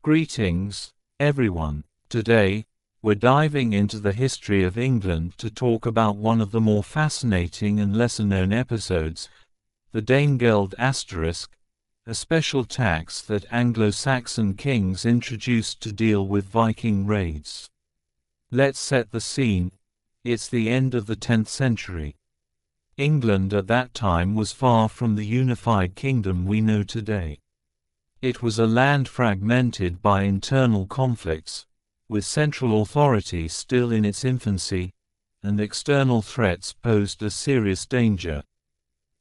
Greetings, everyone. Today, we're diving into the history of England to talk about one of the more fascinating and lesser-known episodes, the Danegeld asterisk, a special tax that Anglo-Saxon kings introduced to deal with Viking raids. Let's set the scene. It's the end of the 10th century. England at that time was far from the unified kingdom we know today. It was a land fragmented by internal conflicts, with central authority still in its infancy, and external threats posed a serious danger.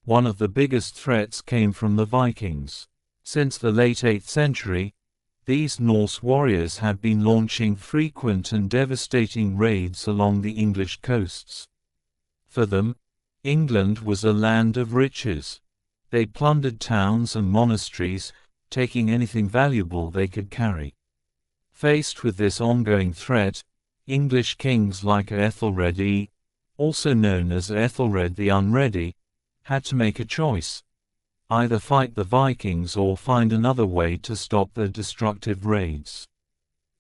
One of the biggest threats came from the Vikings. Since the late 8th century, these Norse warriors had been launching frequent and devastating raids along the English coasts. For them, England was a land of riches. They plundered towns and monasteries, taking anything valuable they could carry. Faced with this ongoing threat, English kings like Ethelred I, also known as Ethelred the Unready, had to make a choice: either fight the Vikings or find another way to stop their destructive raids.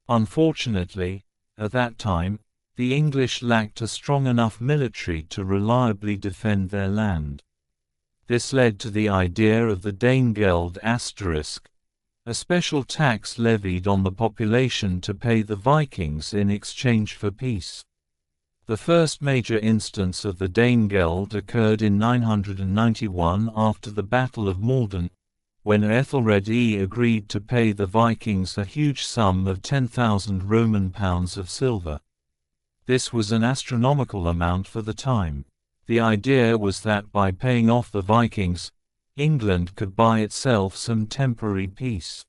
Unfortunately, at that time, the English lacked a strong enough military to reliably defend their land. This led to the idea of the Danegeld asterisk, a special tax levied on the population to pay the Vikings in exchange for peace. The first major instance of the Danegeld occurred in 991 after the Battle of Maldon, when Ethelred I agreed to pay the Vikings a huge sum of 10,000 Roman pounds of silver. This was an astronomical amount for the time. The idea was that by paying off the Vikings, England could buy itself some temporary peace.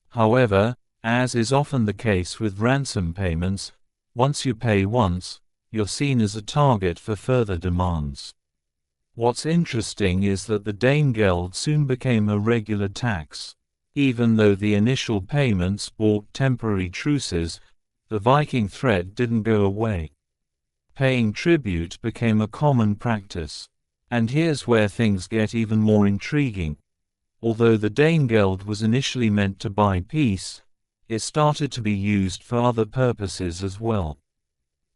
However, as is often the case with ransom payments, once you pay once, you're seen as a target for further demands. What's interesting is that the Danegeld soon became a regular tax. Even though the initial payments bought temporary truces, the Viking threat didn't go away. Paying tribute became a common practice. And here's where things get even more intriguing. Although the Danegeld was initially meant to buy peace, it started to be used for other purposes as well.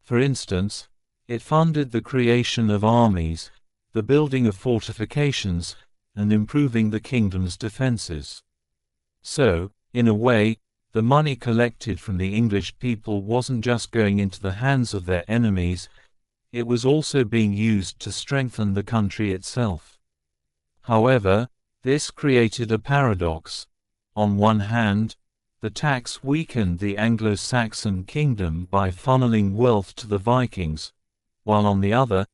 For instance, it funded the creation of armies, the building of fortifications, and improving the kingdom's defenses. So, in a way, the money collected from the English people wasn't just going into the hands of their enemies, it was also being used to strengthen the country itself. However, this created a paradox. On one hand, the tax weakened the Anglo-Saxon kingdom by funneling wealth to the Vikings, while on the other,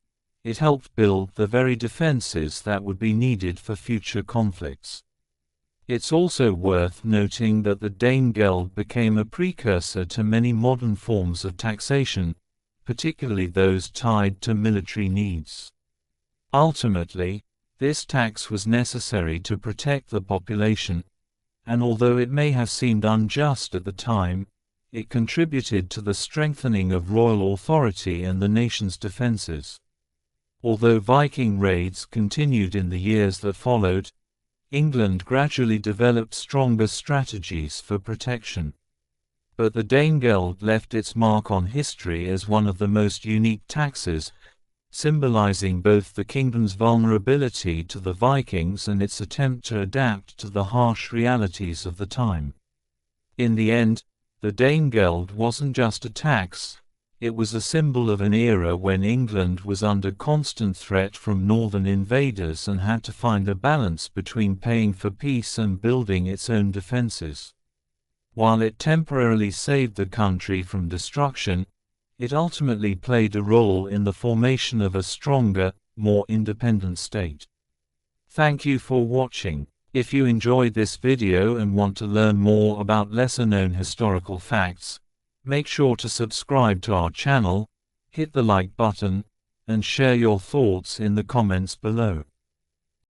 it helped build the very defenses that would be needed for future conflicts. It's also worth noting that the Danegeld became a precursor to many modern forms of taxation, particularly those tied to military needs. Ultimately, this tax was necessary to protect the population, and although it may have seemed unjust at the time, it contributed to the strengthening of royal authority and the nation's defenses. Although Viking raids continued in the years that followed, England gradually developed stronger strategies for protection. But the Danegeld left its mark on history as one of the most unique taxes, symbolizing both the kingdom's vulnerability to the Vikings and its attempt to adapt to the harsh realities of the time. In the end, the Danegeld wasn't just a tax, it was a symbol of an era when England was under constant threat from northern invaders and had to find a balance between paying for peace and building its own defenses. While it temporarily saved the country from destruction, it ultimately played a role in the formation of a stronger, more independent state. Thank you for watching. If you enjoyed this video and want to learn more about lesser-known historical facts, make sure to subscribe to our channel, hit the like button, and share your thoughts in the comments below.